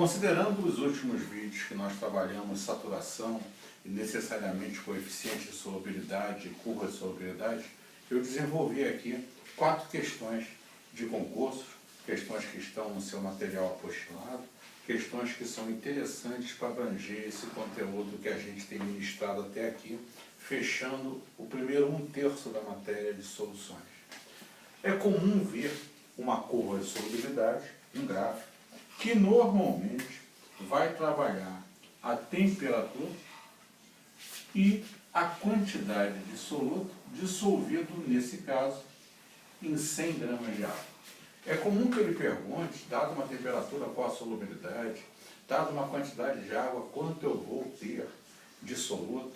Considerando os últimos vídeos que nós trabalhamos saturação e necessariamente coeficiente de solubilidade e curva de solubilidade, eu desenvolvi aqui 4 questões de concurso, questões que estão no seu material apostilado, questões que são interessantes para abranger esse conteúdo que a gente tem ministrado até aqui, fechando o primeiro 1/3 da matéria de soluções. É comum ver uma curva de solubilidade, um gráfico, que normalmente vai trabalhar a temperatura e a quantidade de soluto dissolvido, nesse caso, em 100 gramas de água. É comum que ele pergunte, dada uma temperatura, qual a solubilidade, dada uma quantidade de água, quanto eu vou ter de soluto.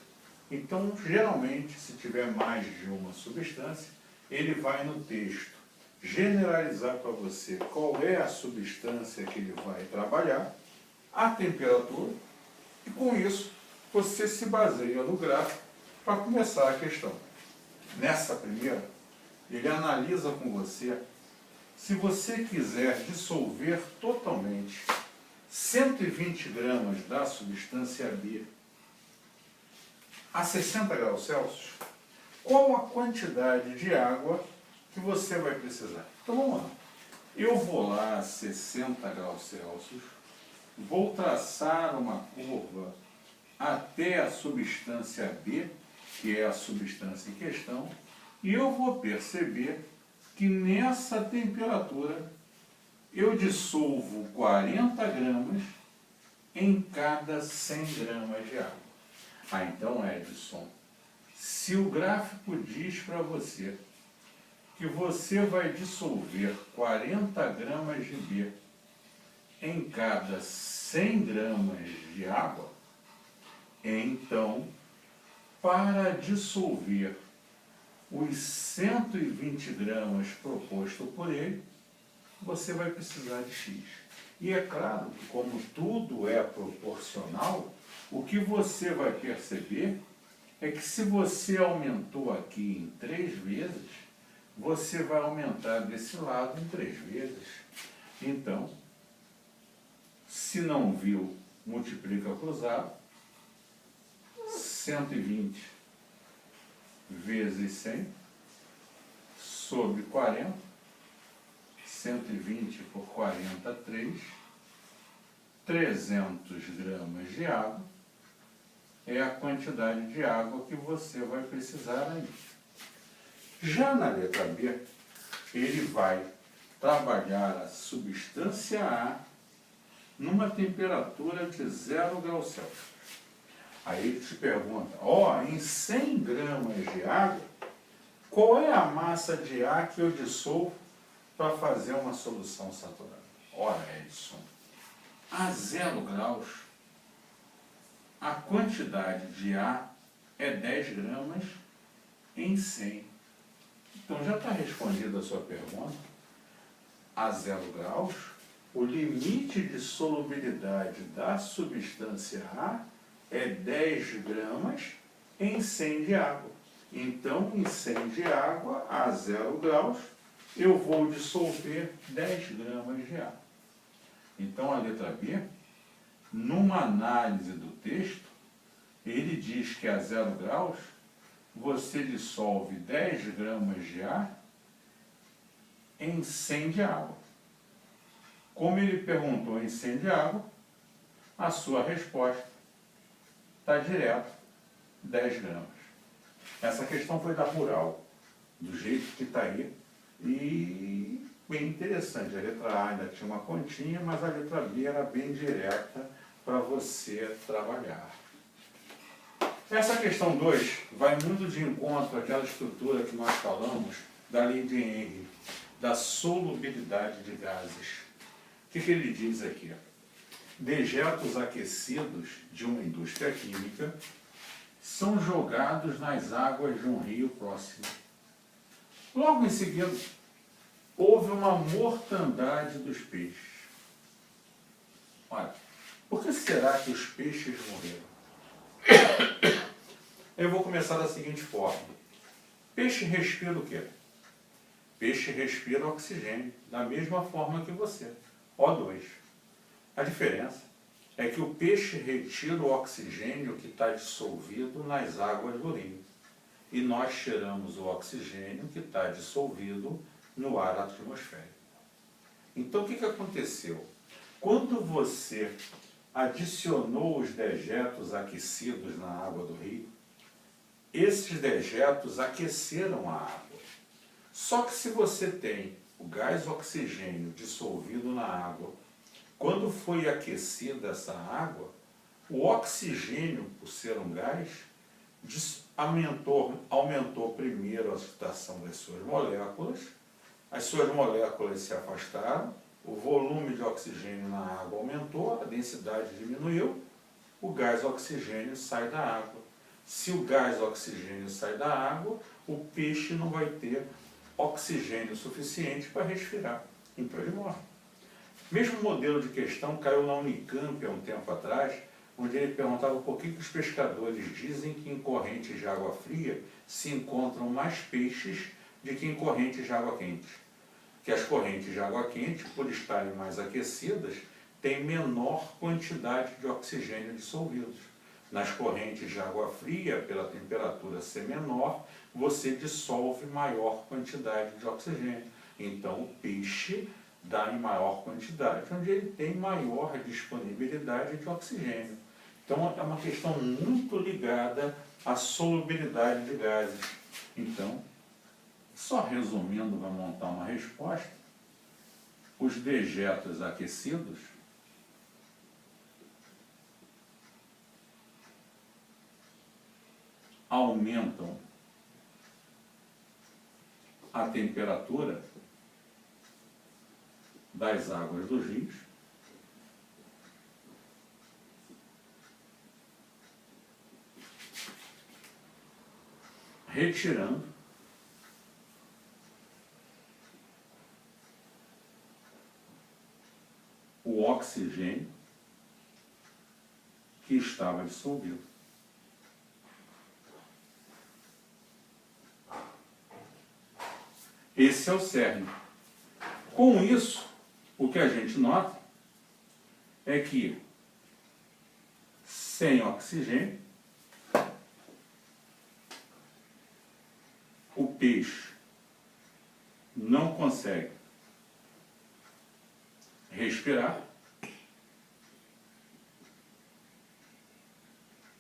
Então, geralmente, se tiver mais de uma substância, ele vai no texto generalizar para você qual é a substância que ele vai trabalhar, a temperatura, e com isso você se baseia no gráfico para começar a questão. Nessa primeira, ele analisa com você se você quiser dissolver totalmente 120 gramas da substância B a 60 graus Celsius, qual a quantidade de água que você vai precisar. Então vamos lá. Eu vou lá a 60 graus Celsius, vou traçar uma curva até a substância B, que é a substância em questão, e eu vou perceber que nessa temperatura eu dissolvo 40 gramas em cada 100 gramas de água. Então, Edson, se o gráfico diz para você que você vai dissolver 40 gramas de B em cada 100 gramas de água, então, para dissolver os 120 gramas proposto por ele, você vai precisar de X. E é claro que, como tudo é proporcional, o que você vai perceber é que se você aumentou aqui em 3 vezes, você vai aumentar desse lado em 3 vezes. Então, se não viu, multiplica cruzado, 120 vezes 100 sobre 40, 120 por 40, 300 gramas de água é a quantidade de água que você vai precisar aí. Já na letra B, ele vai trabalhar a substância A numa temperatura de 0 graus Celsius. Aí ele te pergunta, em 100 gramas de água, qual é a massa de A que eu dissolvo para fazer uma solução saturada? Ora, Edson, a 0 graus, a quantidade de A é 10 gramas em 100. Então, já está respondida a sua pergunta. A 0 graus, o limite de solubilidade da substância A é 10 gramas em 100 de água. Então, em 100 de água, a 0 graus, eu vou dissolver 10 gramas de água. Então, a letra B, numa análise do texto, ele diz que a 0 graus, você dissolve 10 gramas de ar em 100 de água. Como ele perguntou em 100 de água, a sua resposta está direto, 10 gramas. Essa questão foi da rural, do jeito que está aí, e bem interessante. A letra A ainda tinha uma continha, mas a letra B era bem direta para você trabalhar. Essa questão 2 vai muito de encontro àquela estrutura que nós falamos da lei de Henry, da solubilidade de gases. O que ele diz aqui? Dejetos aquecidos de uma indústria química são jogados nas águas de um rio próximo. Logo em seguida, houve uma mortandade dos peixes. Olha, por que será que os peixes morreram? Eu vou começar da seguinte forma. Peixe respira o quê? Peixe respira oxigênio, da mesma forma que você, O2. A diferença é que o peixe retira o oxigênio que está dissolvido nas águas do rio. E nós tiramos o oxigênio que está dissolvido no ar atmosférico. Então, o que aconteceu? Quando você adicionou os dejetos aquecidos na água do rio, esses dejetos aqueceram a água. Só que se você tem o gás oxigênio dissolvido na água, quando foi aquecida essa água, o oxigênio, por ser um gás, aumentou primeiro a excitação das suas moléculas, as suas moléculas se afastaram, o volume de oxigênio na água aumentou, a densidade diminuiu, o gás oxigênio sai da água. Se o gás oxigênio sai da água, o peixe não vai ter oxigênio suficiente para respirar, então ele morre. Mesmo modelo de questão caiu na Unicamp há um tempo atrás, onde ele perguntava por que os pescadores dizem que em correntes de água fria se encontram mais peixes do que em correntes de água quente. Que as correntes de água quente, por estarem mais aquecidas, têm menor quantidade de oxigênio dissolvidos. Nas correntes de água fria, pela temperatura ser menor, você dissolve maior quantidade de oxigênio. Então o peixe dá em maior quantidade, onde ele tem maior disponibilidade de oxigênio. Então é uma questão muito ligada à solubilidade de gases. Então, só resumindo, vamos montar uma resposta. Os dejetos aquecidos aumentam a temperatura das águas dos rios, retirando o oxigênio que estava dissolvido. Esse é o cerne. Com isso, o que a gente nota é que, sem oxigênio, o peixe não consegue respirar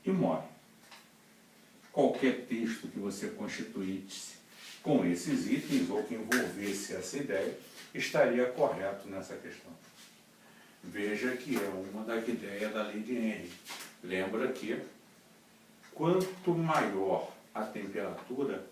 e morre. Qualquer texto que você constituísse com esses itens ou que envolvesse essa ideia estaria correto nessa questão. Veja que é uma da ideia da lei de Henry. Lembra que quanto maior a temperatura,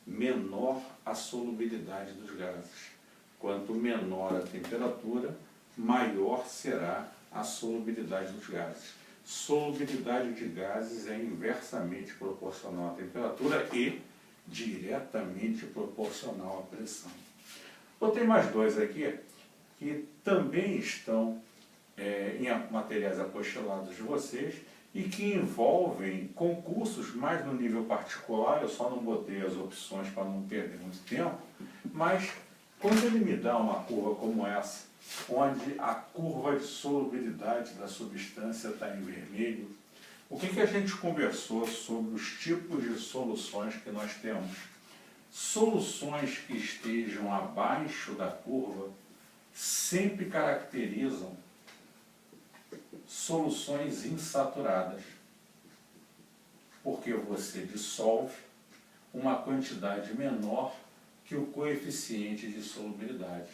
menor a solubilidade dos gases. Quanto menor a temperatura, maior será a solubilidade dos gases. Solubilidade de gases é inversamente proporcional à temperatura e diretamente proporcional à pressão. Botei mais dois aqui, que também estão em materiais apostilados de vocês e que envolvem concursos mais no nível particular. Eu só não botei as opções para não perder muito tempo, mas quando ele me dá uma curva como essa, onde a curva de solubilidade da substância está em vermelho, o que a gente conversou sobre os tipos de soluções que nós temos? Soluções que estejam abaixo da curva sempre caracterizam soluções insaturadas, porque você dissolve uma quantidade menor que o coeficiente de solubilidade.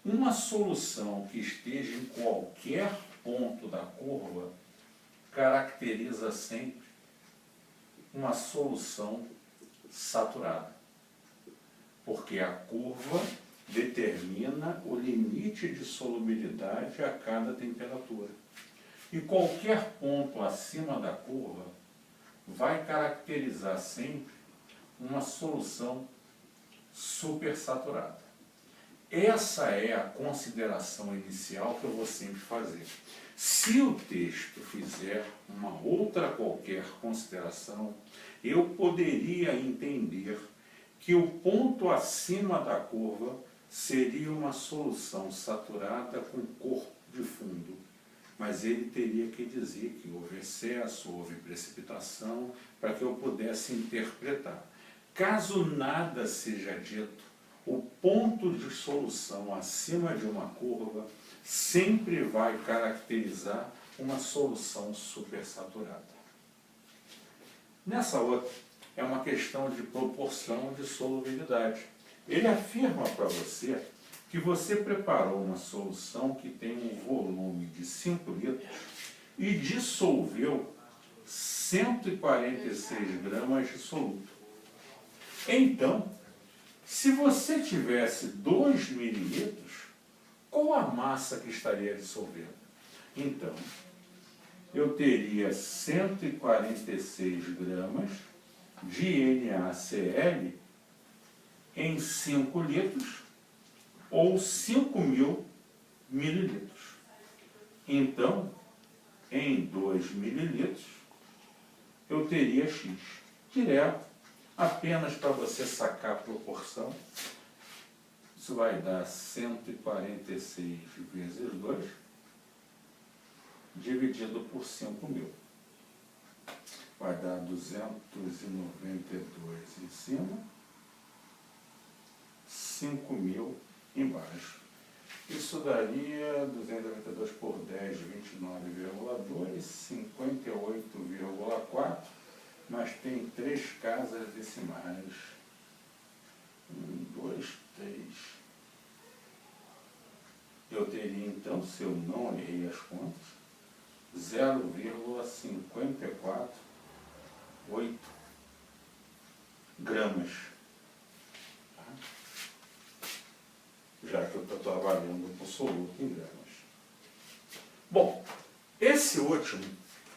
Uma solução que esteja em qualquer ponto da curva caracteriza sempre uma solução saturada, porque a curva determina o limite de solubilidade a cada temperatura. E qualquer ponto acima da curva vai caracterizar sempre uma solução supersaturada. Essa é a consideração inicial que eu vou sempre fazer. Se o texto fizer uma outra qualquer consideração, eu poderia entender que o ponto acima da curva seria uma solução saturada com corpo de fundo. mas ele teria que dizer que houve excesso, houve precipitação, para que eu pudesse interpretar. Caso nada seja dito, o ponto de solução acima de uma curva sempre vai caracterizar uma solução supersaturada. Nessa outra, é uma questão de proporção de solubilidade. Ele afirma para você que você preparou uma solução que tem um volume de 5 litros e dissolveu 146 gramas de soluto. Então, se você tivesse 2 mililitros, qual a massa que estaria dissolvendo? Então, eu teria 146 gramas de NaCl em 5 litros ou 5.000 mililitros. Então, em 2 mililitros, eu teria X. Direto, apenas para você sacar a proporção, isso vai dar 146 vezes 2, dividido por 5.000. Vai dar 292 em cima, 5.000 embaixo. Isso daria 292 por 10, 29,2, 58,4, mas tem 3 casas decimais. 1, 2, 3. Eu teria então, se eu não errei as contas, 0,548 gramas. Já que eu estou avaliando o soluto em gramas. Bom, esse último,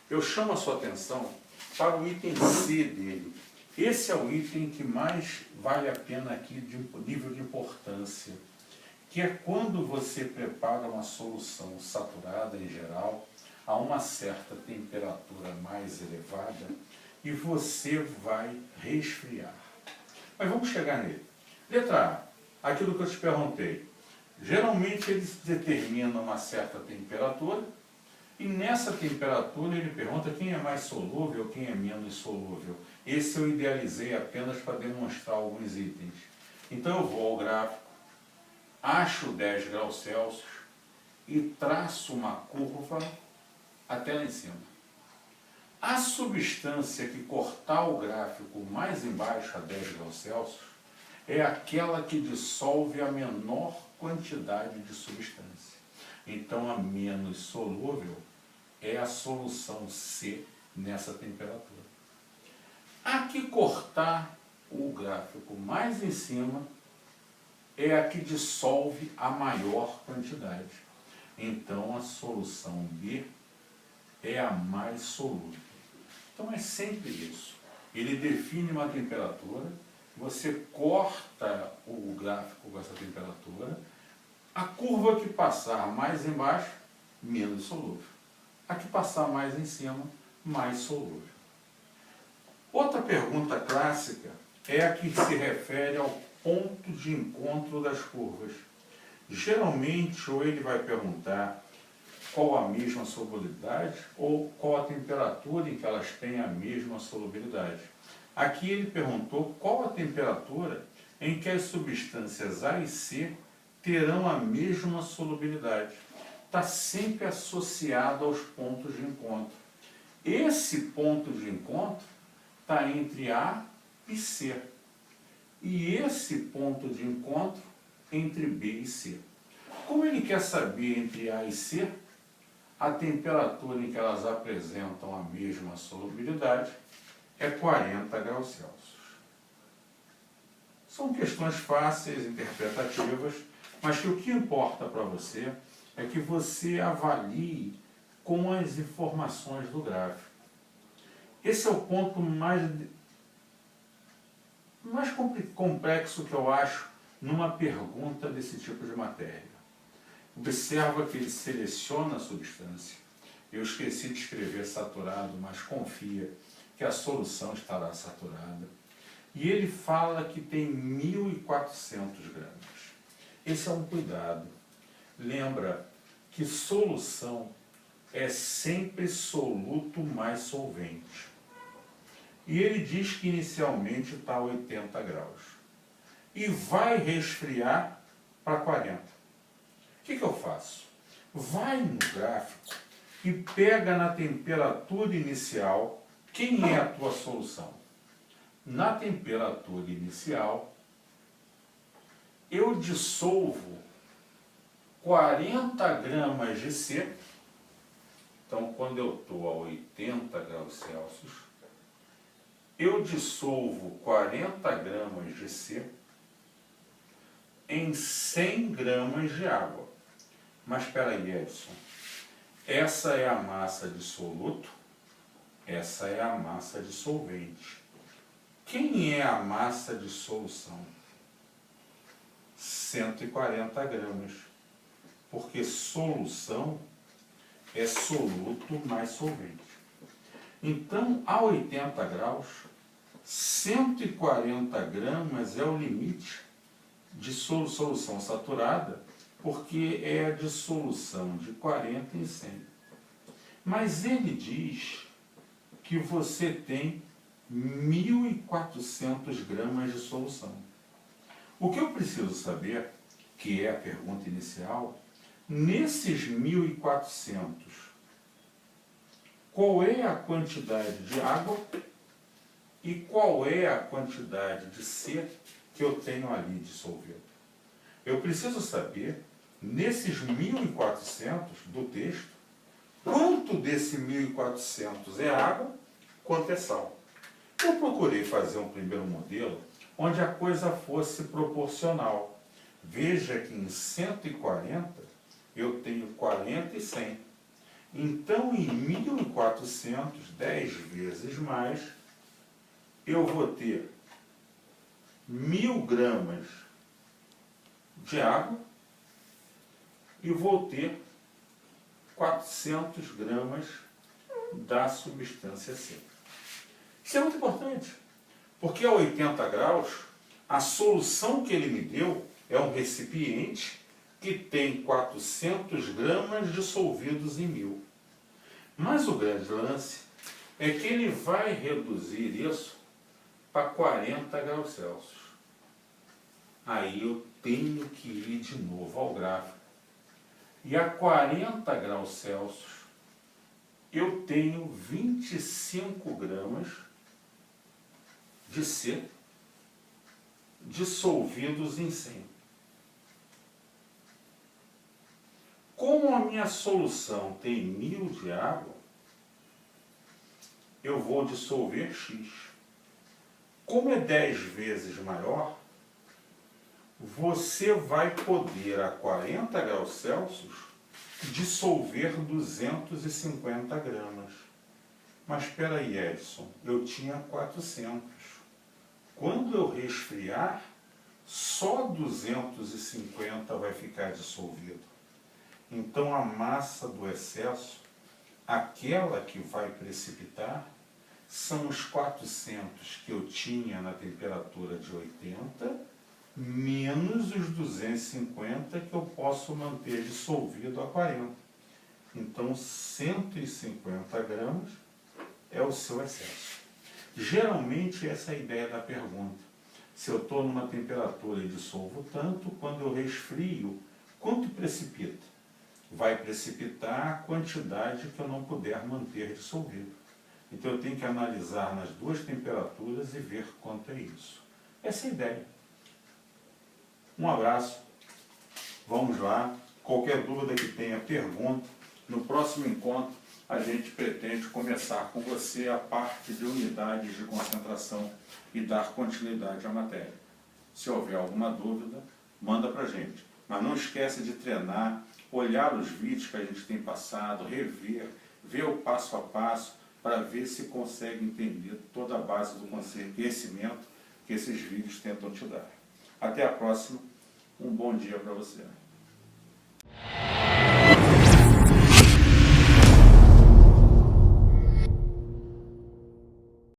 eu chamo a sua atenção para o item C dele. Esse é o item que mais vale a pena aqui de nível de importância, que é quando você prepara uma solução saturada em geral, a uma certa temperatura mais elevada, e você vai resfriar. Mas vamos chegar nele. Letra A, aquilo que eu te perguntei. Geralmente eles determinam uma certa temperatura, e nessa temperatura ele pergunta quem é mais solúvel, quem é menos solúvel. Esse eu idealizei apenas para demonstrar alguns itens. Então eu vou ao gráfico, acho 10 graus Celsius e traço uma curva até lá em cima. A substância que cortar o gráfico mais embaixo a 10 graus Celsius é aquela que dissolve a menor quantidade de substância. Então a menos solúvel é a solução C nessa temperatura. A que cortar o gráfico mais em cima é a que dissolve a maior quantidade. Então a solução B é a mais solúvel. Então é sempre isso. Ele define uma temperatura, você corta o gráfico com essa temperatura, a curva que passar mais embaixo, menos solúvel. A que passar mais em cima, mais solúvel. Outra pergunta clássica é a que se refere ao ponto de encontro das curvas. Geralmente, ou ele vai perguntar qual a mesma solubilidade ou qual a temperatura em que elas têm a mesma solubilidade. Aqui ele perguntou qual a temperatura em que as substâncias A e C terão a mesma solubilidade. Está sempre associado aos pontos de encontro. Esse ponto de encontro está entre A e C. E esse ponto de encontro entre B e C. Como ele quer saber entre A e C, a temperatura em que elas apresentam a mesma solubilidade é 40 graus Celsius. São questões fáceis, interpretativas, mas que o que importa para você é que você avalie com as informações do gráfico. Esse é o ponto mais complexo que eu acho numa pergunta desse tipo de matéria. Observa que ele seleciona a substância. Eu esqueci de escrever saturado, mas confia que a solução estará saturada. E ele fala que tem 1.400 gramas. Esse é um cuidado. Lembra que solução é sempre soluto mais solvente. E ele diz que inicialmente está a 80 graus. E vai resfriar para 40. O que eu faço? Vai no gráfico e pega na temperatura inicial quem é a tua solução. Na temperatura inicial, eu dissolvo 40 gramas de C. Então, quando eu estou a 80 graus Celsius, eu dissolvo 40 gramas de C em 100 gramas de água. Mas espera aí, Edson. Essa é a massa de soluto, essa é a massa de solvente. Quem é a massa de solução? 140 gramas. Porque solução é soluto mais solvente. Então, a 80 graus, 140 gramas é o limite de solução saturada, porque é a dissolução de 40 em 100. Mas ele diz que você tem 1.400 gramas de solução. O que eu preciso saber, que é a pergunta inicial, nesses 1.400, qual é a quantidade de água e qual é a quantidade de C que eu tenho ali dissolvido? Eu preciso saber, nesses 1.400 do texto, quanto desse 1.400 é água, quanto é sal. Eu procurei fazer um primeiro modelo onde a coisa fosse proporcional. Veja que em 140 eu tenho 40 e 100. Então, em 1.400, 10 vezes mais, eu vou ter 1.000 gramas de água e vou ter 400 gramas da substância C. Isso é muito importante, porque a 80 graus, a solução que ele me deu é um recipiente que tem 400 gramas dissolvidos em 1.000. Mas o grande lance é que ele vai reduzir isso para 40 graus Celsius. Aí eu tenho que ir de novo ao gráfico. E a 40 graus Celsius eu tenho 25 gramas de C dissolvidos em 100. Como a minha solução tem 1.000 de água, eu vou dissolver X. Como é 10 vezes maior, você vai poder, a 40 graus Celsius, dissolver 250 gramas. Mas espera aí, Edson, eu tinha 400. Quando eu resfriar, só 250 vai ficar dissolvido. Então, a massa do excesso, aquela que vai precipitar, são os 400 que eu tinha na temperatura de 80, menos os 250 que eu posso manter dissolvido a 40. Então, 150 gramas é o seu excesso. Geralmente, essa é a ideia da pergunta. Se eu estou numa temperatura e dissolvo tanto, quando eu resfrio, quanto precipita? Vai precipitar a quantidade que eu não puder manter dissolvido. Então eu tenho que analisar nas duas temperaturas e ver quanto é isso. Essa é a ideia. Um abraço, vamos lá. Qualquer dúvida que tenha, pergunta. No próximo encontro, a gente pretende começar com você a parte de unidades de concentração e dar continuidade à matéria. Se houver alguma dúvida, manda para a gente. Mas não esquece de treinar, olhar os vídeos que a gente tem passado, rever, ver o passo a passo, para ver se consegue entender toda a base do conhecimento que esses vídeos tentam te dar. Até a próxima, um bom dia para você.